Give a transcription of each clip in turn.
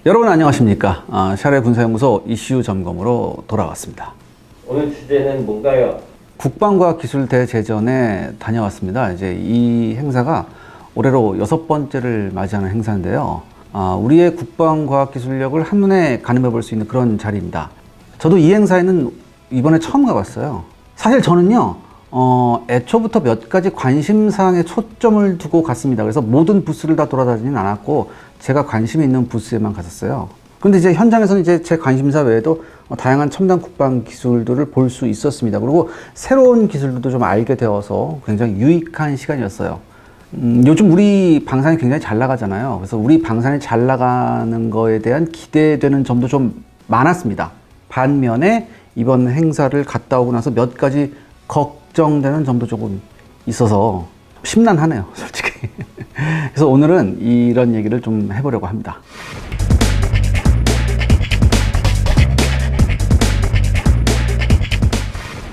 여러분 안녕하십니까? 샤레 군사연구소 이슈 점검으로 돌아왔습니다. 오늘 주제는 뭔가요? 국방과학기술대제전에 다녀왔습니다. 이제 이 행사가 올해로 6번째를 맞이하는 행사인데요. 우리의 국방과학기술력을 한눈에 가늠해 볼 수 있는 그런 자리입니다. 저도 이 행사에는 이번에 처음 가봤어요. 사실 저는요, 애초부터 몇 가지 관심사항에 초점을 두고 갔습니다. 그래서 모든 부스를 다 돌아다니진 않았고, 제가 관심이 있는 부스에만 갔었어요. 그런데 이제 현장에서는 이제 제 관심사 외에도 다양한 첨단 국방 기술들을 볼 수 있었습니다. 그리고 새로운 기술들도 좀 알게 되어서 굉장히 유익한 시간이었어요. 요즘 우리 방산이 굉장히 잘 나가잖아요. 그래서 우리 방산이 잘 나가는 거에 대한 기대되는 점도 좀 많았습니다. 반면에 이번 행사를 갔다 오고 나서 몇 가지 걱정되는 점도 조금 있어서 심란하네요, 솔직히. 그래서 오늘은 이런 얘기를 좀 해보려고 합니다.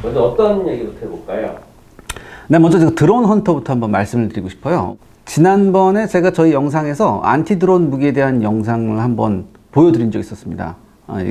먼저 어떤 얘기부터 해볼까요? 네, 먼저 드론 헌터부터 한번 말씀을 드리고 싶어요. 지난번에 제가 저희 영상에서 안티 드론 무기에 대한 영상을 한번 보여드린 적이 있었습니다.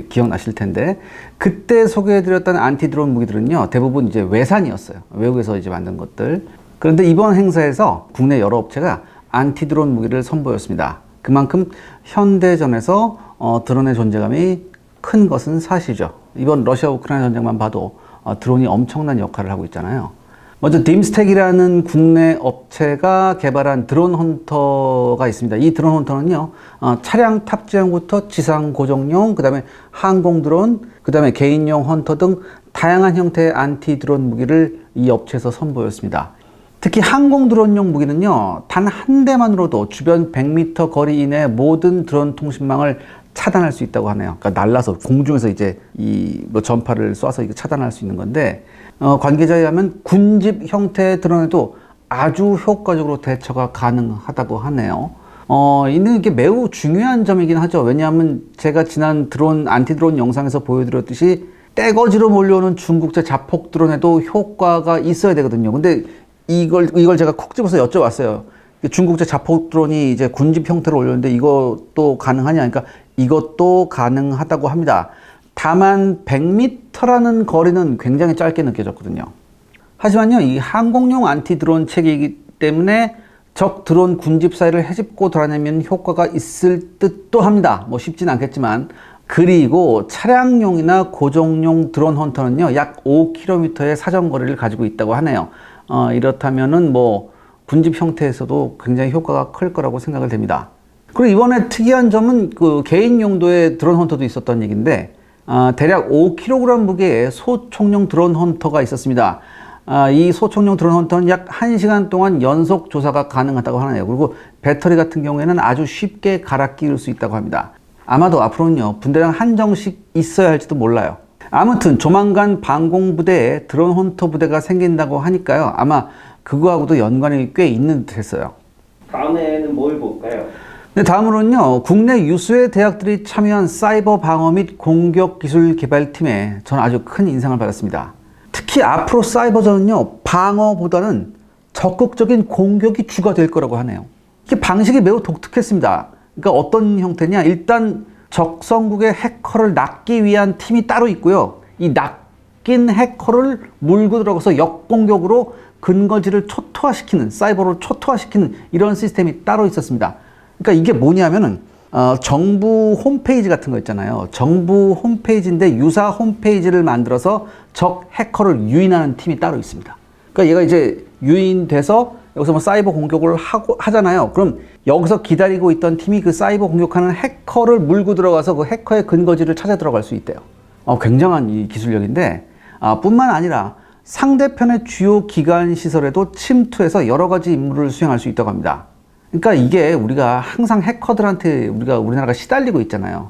기억나실 텐데, 그때 소개해드렸던 안티 드론 무기들은요, 대부분 이제 외산이었어요. 외국에서 이제 만든 것들. 그런데 이번 행사에서 국내 여러 업체가 안티 드론 무기를 선보였습니다. 그만큼 현대전에서 드론의 존재감이 큰 것은 사실이죠. 이번 러시아 우크라이나 전쟁만 봐도 드론이 엄청난 역할을 하고 있잖아요. 먼저 딤스택이라는 국내 업체가 개발한 드론 헌터가 있습니다. 이 드론 헌터는요, 차량 탑재용부터 지상 고정용, 그 다음에 항공 드론, 그 다음에 개인용 헌터 등 다양한 형태의 안티 드론 무기를 이 업체에서 선보였습니다. 특히 항공 드론용 무기는요, 단 한 대만으로도 주변 100m 거리 이내 모든 드론 통신망을 차단할 수 있다고 하네요. 그러니까 날라서 공중에서 이제 전파를 쏴서 이거 차단할 수 있는 건데, 관계자에 의하면 군집 형태의 드론에도 아주 효과적으로 대처가 가능하다고 하네요. 이게 매우 중요한 점이긴 하죠. 왜냐하면 제가 지난 안티 드론 영상에서 보여드렸듯이 떼거지로 몰려오는 중국제 자폭 드론에도 효과가 있어야 되거든요. 근데 이걸 제가 콕 집어서 여쭤봤어요. 중국제 자폭 드론이 이제 군집 형태로 올렸는데 이것도 가능하냐? 그러니까 이것도 가능하다고 합니다. 다만 100m라는 거리는 굉장히 짧게 느껴졌거든요. 하지만요, 이 항공용 안티 드론 체계이기 때문에 적 드론 군집 사이를 헤집고 돌아내면 효과가 있을 듯도 합니다. 뭐 쉽진 않겠지만. 그리고 차량용이나 고정용 드론 헌터는요, 약 5km의 사정거리를 가지고 있다고 하네요. 이렇다면은 뭐 군집 형태에서도 굉장히 효과가 클 거라고 생각을 됩니다. 그리고 이번에 특이한 점은 그 개인 용도의 드론 헌터도 있었던 얘기인데, 대략 5kg 무게의 소총용 드론 헌터가 있었습니다. 이 소총용 드론 헌터는 약 1시간 동안 연속 조사가 가능하다고 하네요. 그리고 배터리 같은 경우에는 아주 쉽게 갈아 끼울 수 있다고 합니다. 아마도 앞으로는요, 분대당 한정씩 있어야 할지도 몰라요. 아무튼 조만간 방공부대에 드론 헌터 부대가 생긴다고 하니까요, 아마 그거하고도 연관이 꽤 있는 듯 했어요. 다음에는 뭘 볼까요? 네, 다음으로는요, 국내 유수의 대학들이 참여한 사이버 방어 및 공격 기술 개발팀에 저는 아주 큰 인상을 받았습니다. 특히 앞으로 사이버전은요, 방어보다는 적극적인 공격이 주가 될 거라고 하네요. 이게 방식이 매우 독특했습니다. 그러니까 어떤 형태냐, 일단 적성국의 해커를 낚기 위한 팀이 따로 있고요. 이 낚인 해커를 물고 들어가서 역공격으로 근거지를 초토화시키는, 사이버로 초토화시키는 이런 시스템이 따로 있었습니다. 그러니까 이게 뭐냐면은, 정부 홈페이지 같은 거 있잖아요. 정부 홈페이지인데 유사 홈페이지를 만들어서 적 해커를 유인하는 팀이 따로 있습니다. 그러니까 얘가 이제 유인돼서 여기서 뭐 사이버 공격을 하잖아요. 그럼 여기서 기다리고 있던 팀이 그 사이버 공격하는 해커를 물고 들어가서 그 해커의 근거지를 찾아 들어갈 수 있대요. 굉장한 이 기술력인데, 뿐만 아니라 상대편의 주요 기관 시설에도 침투해서 여러 가지 임무를 수행할 수 있다고 합니다. 그러니까 이게 우리가 항상 해커들한테 우리나라가 시달리고 있잖아요.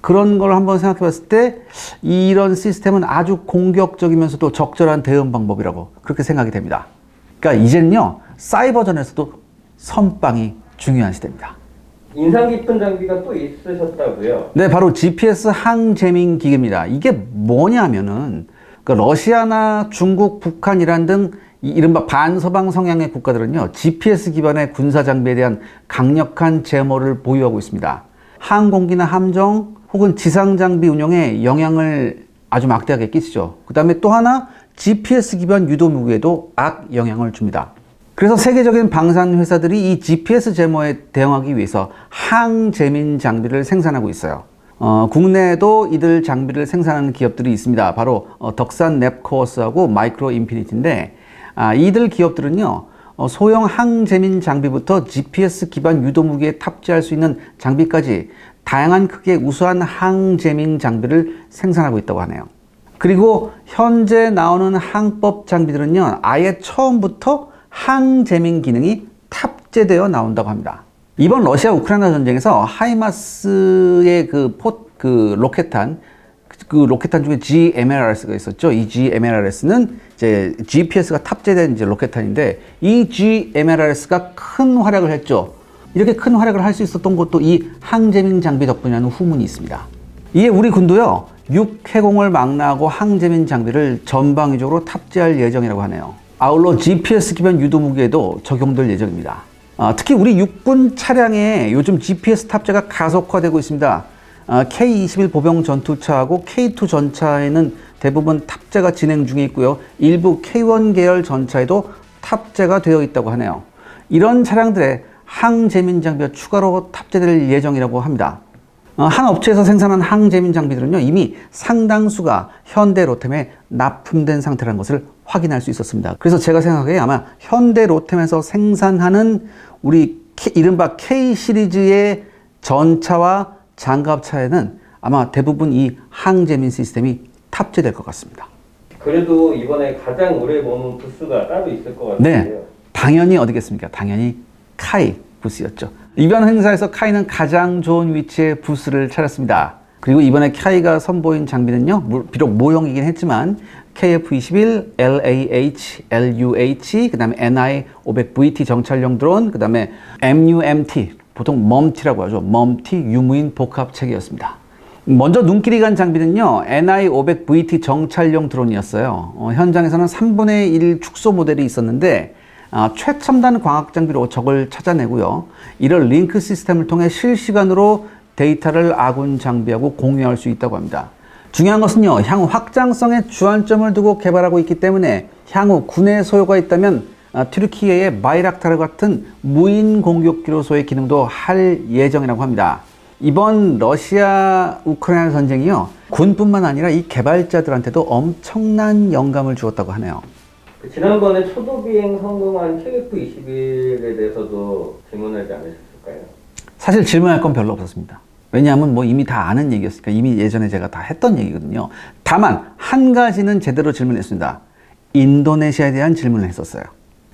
그런 걸 한번 생각해 봤을 때 이런 시스템은 아주 공격적이면서도 적절한 대응 방법이라고 그렇게 생각이 됩니다. 그러니까 이제는요, 사이버전에서도 선빵이 중요한 시대입니다. 인상 깊은 장비가 또 있으셨다고요? 네, 바로 GPS 항제밍 기계입니다. 이게 뭐냐면은, 러시아나 중국, 북한, 이란 등 이른바 반서방 성향의 국가들은요, GPS 기반의 군사 장비에 대한 강력한 제모를 보유하고 있습니다. 항공기나 함정 혹은 지상 장비 운영에 영향을 아주 막대하게 끼치죠. 그 다음에 또 하나 GPS 기반 유도 무기에도 악 영향을 줍니다. 그래서 세계적인 방산 회사들이 이 GPS 제모에 대응하기 위해서 항재민 장비를 생산하고 있어요. 국내에도 이들 장비를 생산하는 기업들이 있습니다. 바로 덕산 랩코어스하고 마이크로 인피니티인데 이들 기업들은요 소형 항재민 장비부터 GPS 기반 유도 무기에 탑재할 수 있는 장비까지 다양한 크기의 우수한 항재민 장비를 생산하고 있다고 하네요. 그리고 현재 나오는 항법 장비들은요 아예 처음부터 항재민 기능이 탑재되어 나온다고 합니다. 이번 러시아 우크라이나 전쟁에서 하이마스의 그 로켓탄 중에 GMLRS가 있었죠. 이 GMLRS는 이제 GPS가 탑재된 이제 로켓탄인데 이 GMLRS가 큰 활약을 했죠. 이렇게 큰 활약을 할 수 있었던 것도 이 항재민 장비 덕분이라는 후문이 있습니다. 이에 우리 군도요, 육해공을 망라하고 항재민 장비를 전방위적으로 탑재할 예정이라고 하네요. 아울러 GPS 기반 유도 무기에도 적용될 예정입니다. 특히 우리 육군 차량에 요즘 GPS 탑재가 가속화되고 있습니다. K-21 보병 전투차하고 K2 전차에는 대부분 탑재가 진행 중에 있고요. 일부 K1 계열 전차에도 탑재가 되어 있다고 하네요. 이런 차량들의 항재민 장비가 추가로 탑재될 예정이라고 합니다. 한 업체에서 생산한 항재민 장비들은요 이미 상당수가 현대 로템에 납품된 상태라는 것을 확인할 수 있었습니다. 그래서 제가 생각하기에 아마 현대 로템에서 생산하는 우리 이른바 K 시리즈의 전차와 장갑차에는 아마 대부분 이 항재민 시스템이 탑재될 것 같습니다. 그래도 이번에 가장 오래 보는 부스가 따로 있을 것 같은데요. 네, 당연히 어디겠습니까? 당연히 카이 부스였죠. 이번 행사에서 카이는 가장 좋은 위치에 부스를 차렸습니다. 그리고 이번에 카이가 선보인 장비는요, 비록 모형이긴 했지만 KF-21, LAH, LUH, 그 다음에 NI-500VT 정찰용 드론, 그 다음에 MUMT, 보통 멈티라고 하죠. 멈티 유무인 복합 체계였습니다. 먼저 눈길이 간 장비는요, NI-500VT 정찰용 드론이었어요. 현장에서는 3분의 1 축소 모델이 있었는데, 최첨단 광학 장비로 적을 찾아내고요. 이를 링크 시스템을 통해 실시간으로 데이터를 아군 장비하고 공유할 수 있다고 합니다. 중요한 것은요, 향후 확장성에 주안점을 두고 개발하고 있기 때문에 향후 군의 소요가 있다면 튀르키예의 바이락타르 같은 무인 공격기로서의 기능도 할 예정이라고 합니다. 이번 러시아 우크라이나 전쟁이요, 군뿐만 아니라 이 개발자들한테도 엄청난 영감을 주었다고 하네요. 지난번에 초도 비행 성공한 KF-21에 대해서도 질문하지 않으셨을까요? 사실 질문할 건 별로 없었습니다. 왜냐하면 뭐 이미 다 아는 얘기였으니까 이미 예전에 제가 다 했던 얘기거든요. 다만 한 가지는 제대로 질문했습니다. 인도네시아에 대한 질문을 했었어요.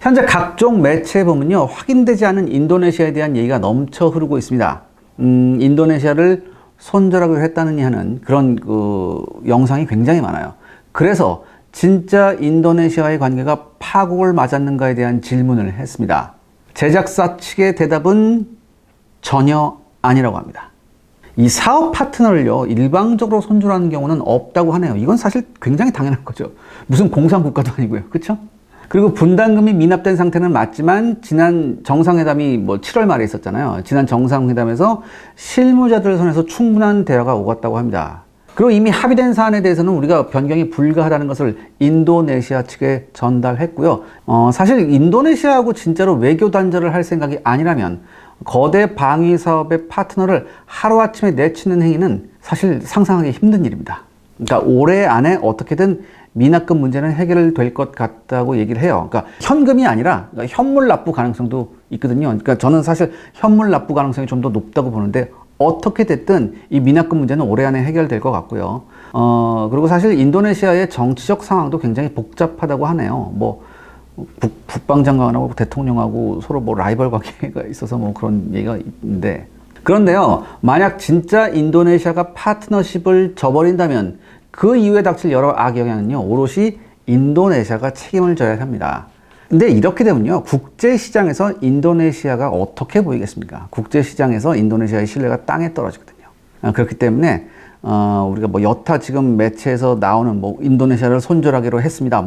현재 각종 매체에 보면요, 확인되지 않은 인도네시아에 대한 얘기가 넘쳐 흐르고 있습니다. 인도네시아를 손절하기로 했다느니 하는 그런 영상이 굉장히 많아요. 그래서 진짜 인도네시아의 관계가 파국을 맞았는가에 대한 질문을 했습니다. 제작사 측의 대답은 전혀 아니라고 합니다. 이 사업 파트너를요, 일방적으로 손절하는 경우는 없다고 하네요. 이건 사실 굉장히 당연한 거죠. 무슨 공산국가도 아니고요. 그렇죠? 그리고 분담금이 미납된 상태는 맞지만 지난 정상회담이 7월 말에 있었잖아요. 지난 정상회담에서 실무자들 선에서 충분한 대화가 오갔다고 합니다. 그리고 이미 합의된 사안에 대해서는 우리가 변경이 불가하다는 것을 인도네시아 측에 전달했고요. 사실 인도네시아하고 진짜로 외교 단절을 할 생각이 아니라면 거대 방위 사업의 파트너를 하루아침에 내치는 행위는 사실 상상하기 힘든 일입니다. 그러니까 올해 안에 어떻게든 미납금 문제는 해결될 것 같다고 얘기를 해요. 그러니까 현금이 아니라 현물 납부 가능성도 있거든요. 그러니까 저는 사실 현물 납부 가능성이 좀 더 높다고 보는데 어떻게 됐든 이 미납금 문제는 올해 안에 해결될 것 같고요. 그리고 사실 인도네시아의 정치적 상황도 굉장히 복잡하다고 하네요. 국방장관하고 대통령하고 서로 라이벌 관계가 있어서 그런 얘기가 있는데. 그런데요, 만약 진짜 인도네시아가 파트너십을 저버린다면 그 이후에 닥칠 여러 악영향은요, 오롯이 인도네시아가 책임을 져야 합니다. 근데 이렇게 되면요, 국제시장에서 인도네시아가 어떻게 보이겠습니까? 국제시장에서 인도네시아의 신뢰가 땅에 떨어지거든요. 그렇기 때문에 우리가 여타 지금 매체에서 나오는 인도네시아를 손절하기로 했습니다.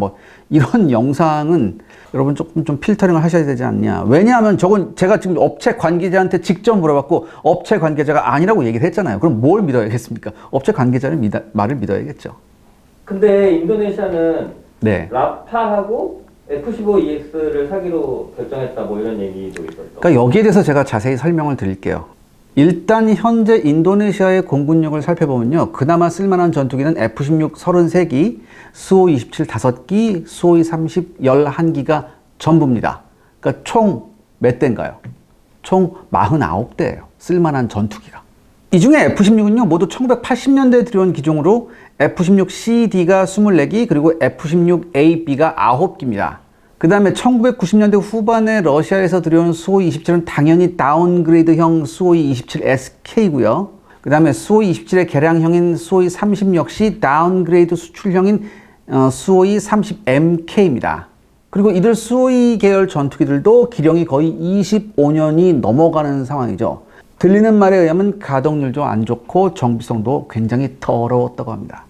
이런 영상은 여러분 조금 좀 필터링을 하셔야 되지 않냐. 왜냐하면 저건 제가 지금 업체 관계자한테 직접 물어봤고 업체 관계자가 아니라고 얘기를 했잖아요. 그럼 뭘 믿어야겠습니까? 업체 관계자의 말을 믿어야겠죠. 근데 인도네시아는 네. 라파하고 F-15EX를 사기로 결정했다 뭐 이런 얘기도 있었죠. 그러니까 여기에 대해서 제가 자세히 설명을 드릴게요. 일단 현재 인도네시아의 공군력을 살펴보면요. 그나마 쓸만한 전투기는 F-16 33기, 수호-27 5기, 수호-30 11기가 전부입니다. 그러니까 총 몇 대인가요? 총 49대예요. 쓸만한 전투기가. 이 중에 F-16은요. 모두 1980년대에 들여온 기종으로 F-16CD가 24기, 그리고 F-16AB가 9기입니다. 그 다음에 1990년대 후반에 러시아에서 들여온 수호이-27은 당연히 다운그레이드형 수호이-27SK고요. 그 다음에 수호이-27의 개량형인 수호이-30 역시 다운그레이드 수출형인 수호이-30MK입니다. 그리고 이들 수호이 계열 전투기들도 기령이 거의 25년이 넘어가는 상황이죠. 들리는 말에 의하면 가동률도 안 좋고 정비성도 굉장히 더러웠다고 합니다.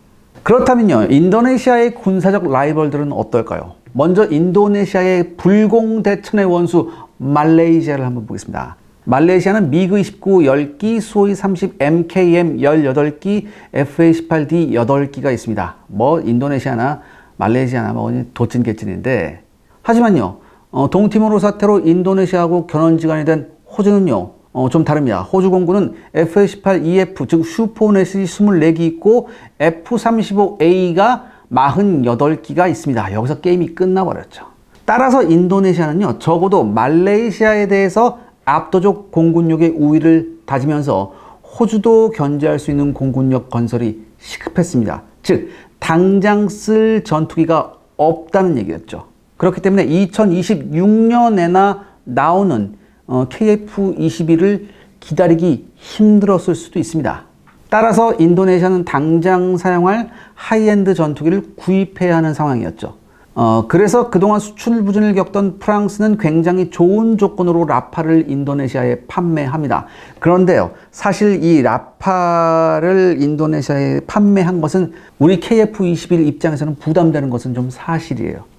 그렇다면요, 인도네시아의 군사적 라이벌들은 어떨까요? 먼저 인도네시아의 불공대천의 원수 말레이시아를 한번 보겠습니다. 말레이시아는 미그 29 10기, 수호이 30 MKM 18기, FA-18D 8기가 있습니다. 뭐 인도네시아나 말레이시아나 뭐 도찐개찐인데, 하지만요, 동티모르 사태로 인도네시아하고 견원지간이 된 호주는요, 좀 다릅니다. 호주 공군은 FA-18EF, 즉 슈퍼넷이 24기 있고 F-35A가 48기가 있습니다. 여기서 게임이 끝나버렸죠. 따라서 인도네시아는요, 적어도 말레이시아에 대해서 압도적 공군력의 우위를 다지면서 호주도 견제할 수 있는 공군력 건설이 시급했습니다. 즉, 당장 쓸 전투기가 없다는 얘기였죠. 그렇기 때문에 2026년에나 나오는 KF-21을 기다리기 힘들었을 수도 있습니다. 따라서 인도네시아는 당장 사용할 하이엔드 전투기를 구입해야 하는 상황이었죠. 그래서 그동안 수출 부진을 겪던 프랑스는 굉장히 좋은 조건으로 라파를 인도네시아에 판매합니다. 그런데요, 사실 이 라파를 인도네시아에 판매한 것은 우리 KF-21 입장에서는 부담되는 것은 좀 사실이에요.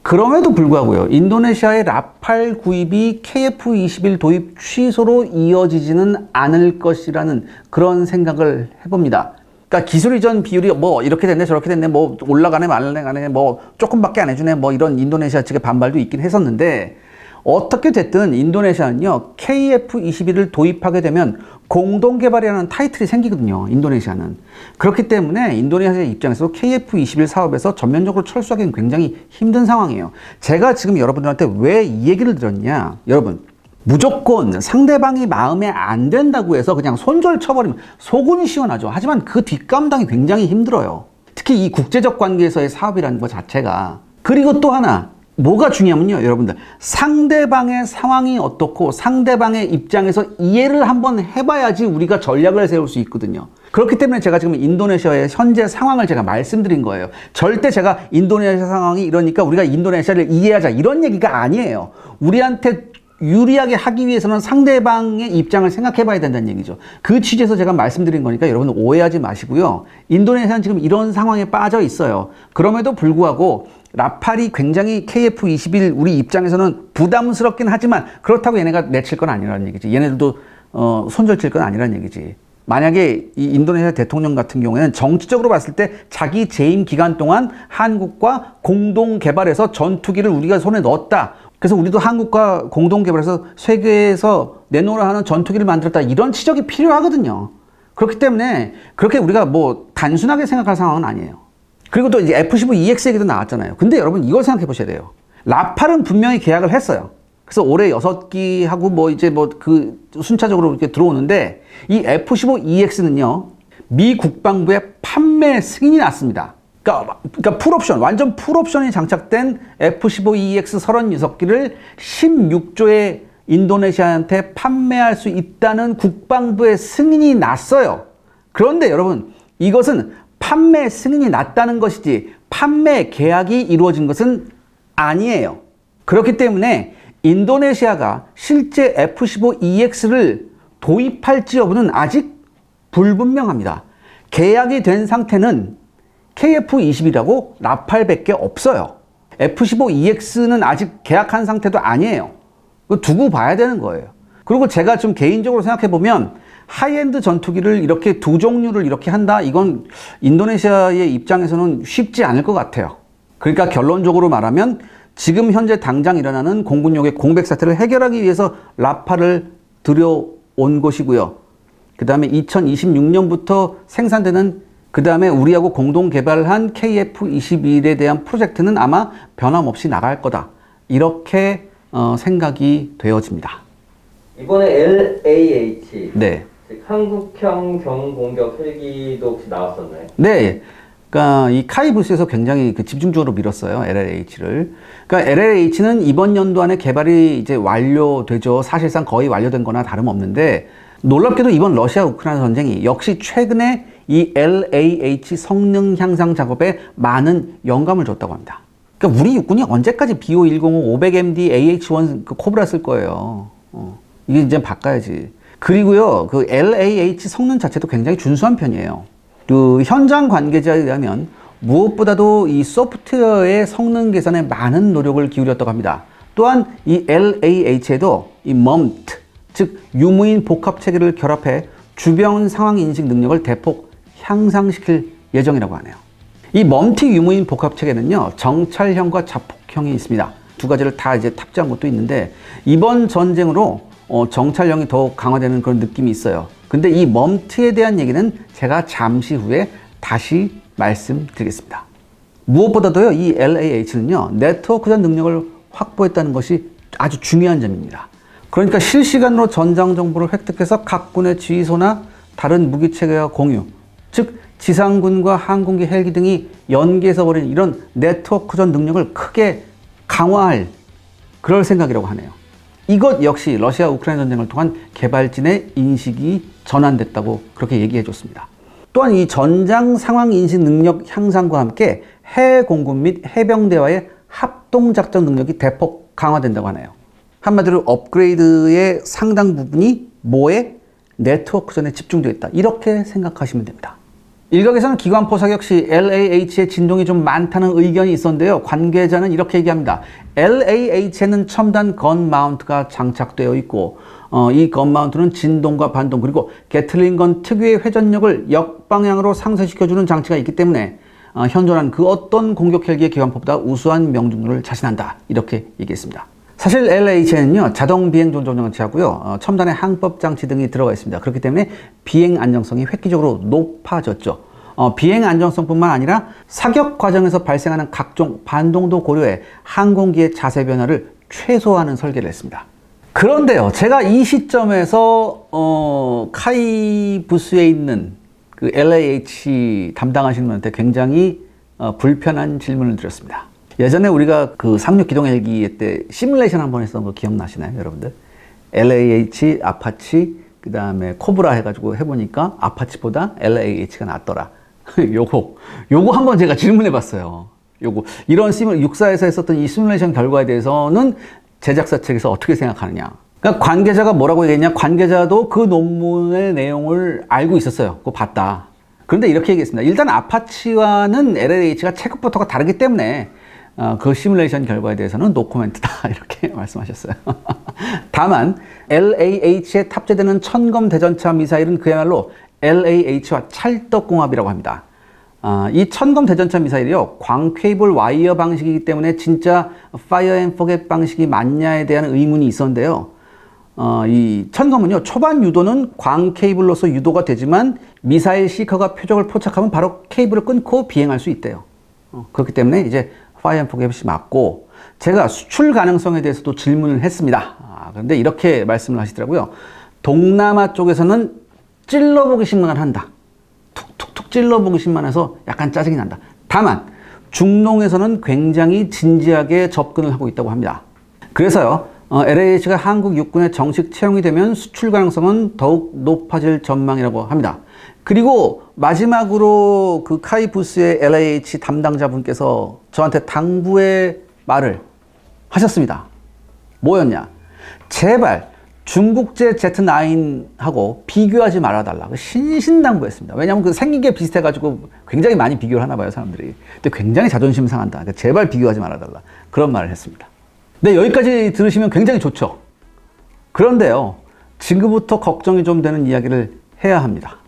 그럼에도 불구하고요, 인도네시아의 라팔 구입이 KF-21 도입 취소로 이어지지는 않을 것이라는 그런 생각을 해봅니다. 그러니까 기술 이전 비율이 뭐 이렇게 됐네 저렇게 됐네 뭐 올라가네 말라가네 뭐 조금밖에 안 해주네 뭐 이런 인도네시아 측의 반발도 있긴 했었는데, 어떻게 됐든 인도네시아는요, KF-21을 도입하게 되면 공동개발이라는 타이틀이 생기거든요. 인도네시아는. 그렇기 때문에 인도네시아 입장에서 KF-21 사업에서 전면적으로 철수하기는 굉장히 힘든 상황이에요. 제가 지금 여러분들한테 왜 이 얘기를 드렸냐, 여러분, 무조건 상대방이 마음에 안 된다고 해서 그냥 손절 쳐버리면 속은 시원하죠. 하지만 그 뒷감당이 굉장히 힘들어요. 특히 이 국제적 관계에서의 사업이라는 것 자체가. 그리고 또 하나, 뭐가 중요하면요, 여러분들, 상대방의 상황이 어떻고 상대방의 입장에서 이해를 한번 해봐야지 우리가 전략을 세울 수 있거든요. 그렇기 때문에 제가 지금 인도네시아의 현재 상황을 제가 말씀드린 거예요. 절대 제가 인도네시아 상황이 이러니까 우리가 인도네시아를 이해하자 이런 얘기가 아니에요. 우리한테 유리하게 하기 위해서는 상대방의 입장을 생각해 봐야 된다는 얘기죠. 그 취지에서 제가 말씀드린 거니까 여러분 오해하지 마시고요. 인도네시아는 지금 이런 상황에 빠져 있어요. 그럼에도 불구하고 라팔이 굉장히 KF-21 우리 입장에서는 부담스럽긴 하지만 그렇다고 얘네가 내칠 건 아니라는 얘기지. 얘네들도 손절칠 건 아니라는 얘기지. 만약에 이 인도네시아 대통령 같은 경우에는 정치적으로 봤을 때 자기 재임 기간 동안 한국과 공동 개발해서 전투기를 우리가 손에 넣었다. 그래서 우리도 한국과 공동 개발해서 세계에서 내놓으라 하는 전투기를 만들었다. 이런 지적이 필요하거든요. 그렇기 때문에 그렇게 우리가 뭐 단순하게 생각할 상황은 아니에요. 그리고 또 이제 F-15EX 얘기도 나왔잖아요. 근데 여러분 이걸 생각해 보셔야 돼요. 라팔은 분명히 계약을 했어요. 그래서 올해 6기 하고 뭐 이제 뭐 그 순차적으로 이렇게 들어오는데, 이 F-15EX는요, 미 국방부의 판매 승인이 났습니다. 그러니까 풀옵션, 완전 풀옵션이 장착된 F-15EX 36기를 16조에 인도네시아한테 판매할 수 있다는 국방부의 승인이 났어요. 그런데 여러분, 이것은 판매 승인이 났다는 것이지 판매 계약이 이루어진 것은 아니에요. 그렇기 때문에 인도네시아가 실제 F-15EX를 도입할지 여부는 아직 불분명합니다. 계약이 된 상태는 KF-21이라고 라팔밖에 없어요. F-15EX는 아직 계약한 상태도 아니에요. 그거 두고 봐야 되는 거예요. 그리고 제가 좀 개인적으로 생각해 보면 하이엔드 전투기를 이렇게 두 종류를 이렇게 한다? 이건 인도네시아의 입장에서는 쉽지 않을 것 같아요. 그러니까 결론적으로 말하면 지금 현재 당장 일어나는 공군력의 공백 사태를 해결하기 위해서 라파를 들여온 것이고요. 그 다음에 2026년부터 생산되는, 그 다음에 우리하고 공동 개발한 KF-21에 대한 프로젝트는 아마 변함없이 나갈 거다. 이렇게 생각이 되어집니다. 이번에 LAH, 네. 즉 한국형 경공격 헬기도 혹시 나왔었나요? 네. 그러니까 이 카이 부스에서 굉장히 집중적으로 밀었어요. LLH를. 그러니까 LLH는 이번 연도 안에 개발이 이제 완료되죠. 사실상 거의 완료된 거나 다름없는데, 놀랍게도 이번 러시아 우크라이나 전쟁이 역시 최근에 이 LAH 성능 향상 작업에 많은 영감을 줬다고 합니다. 그러니까 우리 육군이 언제까지 BO-105 500MD AH-1 그 코브라 쓸 거예요. 이게 이제 바꿔야지. 그리고요, 그 LAH 성능 자체도 굉장히 준수한 편이에요. 그 현장 관계자에 의하면 무엇보다도 이 소프트웨어의 성능 개선에 많은 노력을 기울였다고 합니다. 또한 이 LAH에도 이 MUMT, 즉 유무인 복합 체계를 결합해 주변 상황 인식 능력을 대폭 향상시킬 예정이라고 하네요. 이 MUMT 유무인 복합 체계는요, 정찰형과 자폭형이 있습니다. 두 가지를 다 이제 탑재한 것도 있는데, 이번 전쟁으로 정찰형이 더욱 강화되는 그런 느낌이 있어요. 근데 이 MUMT에 대한 얘기는 제가 잠시 후에 다시 말씀드리겠습니다. 무엇보다도요, 이 LAH는요, 네트워크전 능력을 확보했다는 것이 아주 중요한 점입니다. 그러니까 실시간으로 전장 정보를 획득해서 각 군의 지휘소나 다른 무기체계와 공유, 즉 지상군과 항공기 헬기 등이 연계해서 벌이는 이런 네트워크전 능력을 크게 강화할 그럴 생각이라고 하네요. 이것 역시 러시아 우크라이나 전쟁을 통한 개발진의 인식이 전환됐다고 그렇게 얘기해 줬습니다. 또한 이 전장 상황 인식 능력 향상과 함께 해외 공군 및 해병대와의 합동작전 능력이 대폭 강화된다고 하네요. 한마디로 업그레이드의 상당 부분이 뭐에? 네트워크전에 집중되어 있다. 이렇게 생각하시면 됩니다. 일각에서는 기관포 사격 시 LAH의 진동이 좀 많다는 의견이 있었는데요. 관계자는 이렇게 얘기합니다. LAH에는 첨단 건 마운트가 장착되어 있고, 이 건 마운트는 진동과 반동, 그리고 게틀링건 특유의 회전력을 역방향으로 상쇄시켜주는 장치가 있기 때문에 현존한 그 어떤 공격 헬기의 기관포보다 우수한 명중률을 자신한다. 이렇게 얘기했습니다. 사실 LH에는요, 자동 비행 조종 장치하고요, 첨단의 항법 장치 등이 들어가 있습니다. 그렇기 때문에 비행 안정성이 획기적으로 높아졌죠. 비행 안정성뿐만 아니라 사격 과정에서 발생하는 각종 반동도 고려해 항공기의 자세 변화를 최소화하는 설계를 했습니다. 그런데요, 제가 이 시점에서 카이 부스에 있는 그 LAH 담당하시는 분한테 굉장히 불편한 질문을 드렸습니다. 예전에 우리가 그 상륙 기동 헬기 때 시뮬레이션 한번 했던 거 기억나시나요, 여러분들? LAH, 아파치, 그 다음에 코브라 해가지고 해보니까 아파치보다 LAH가 낫더라. 요거 한번 제가 질문해 봤어요. 이런 육사에서 했었던 이 시뮬레이션 결과에 대해서는 제작사 측에서 어떻게 생각하느냐. 그러니까 관계자가 뭐라고 얘기했냐? 관계자도 그 논문의 내용을 알고 있었어요. 그거 봤다. 그런데 이렇게 얘기했습니다. 일단 아파치와는 LAH가 체급부터가 다르기 때문에 그 시뮬레이션 결과에 대해서는 노코멘트다 이렇게 말씀하셨어요. 다만 LAH에 탑재되는 천검 대전차 미사일은 그야말로 LAH와 찰떡궁합이라고 합니다. 이 천검 대전차 미사일이요, 광 케이블 와이어 방식이기 때문에 진짜 파이어 앤 포겟 방식이 맞냐에 대한 의문이 있었는데요. 이 천검은요, 초반 유도는 광 케이블로서 유도가 되지만 미사일 시커가 표적을 포착하면 바로 케이블을 끊고 비행할 수 있대요. 그렇기 때문에 이제 파이어 앤 포겟이 맞고, 제가 수출 가능성에 대해서도 질문을 했습니다. 그런데 이렇게 말씀을 하시더라고요. 동남아 쪽에서는 찔러보기식만 한다. 툭툭툭 찔러보기식만 해서 약간 짜증이 난다. 다만 중동에서는 굉장히 진지하게 접근을 하고 있다고 합니다. 그래서요, LAH가 한국 육군에 정식 채용이 되면 수출 가능성은 더욱 높아질 전망이라고 합니다. 그리고 마지막으로 그 카이 부스의 LAH 담당자분께서 저한테 당부의 말을 하셨습니다. 뭐였냐? 제발 중국제 Z9하고 비교하지 말아달라. 신신당부했습니다. 왜냐하면 그 생긴 게 비슷해가지고 굉장히 많이 비교를 하나 봐요, 사람들이. 근데 굉장히 자존심 상한다. 그러니까 제발 비교하지 말아달라. 그런 말을 했습니다. 네, 여기까지 들으시면 굉장히 좋죠. 그런데요, 지금부터 걱정이 좀 되는 이야기를 해야 합니다.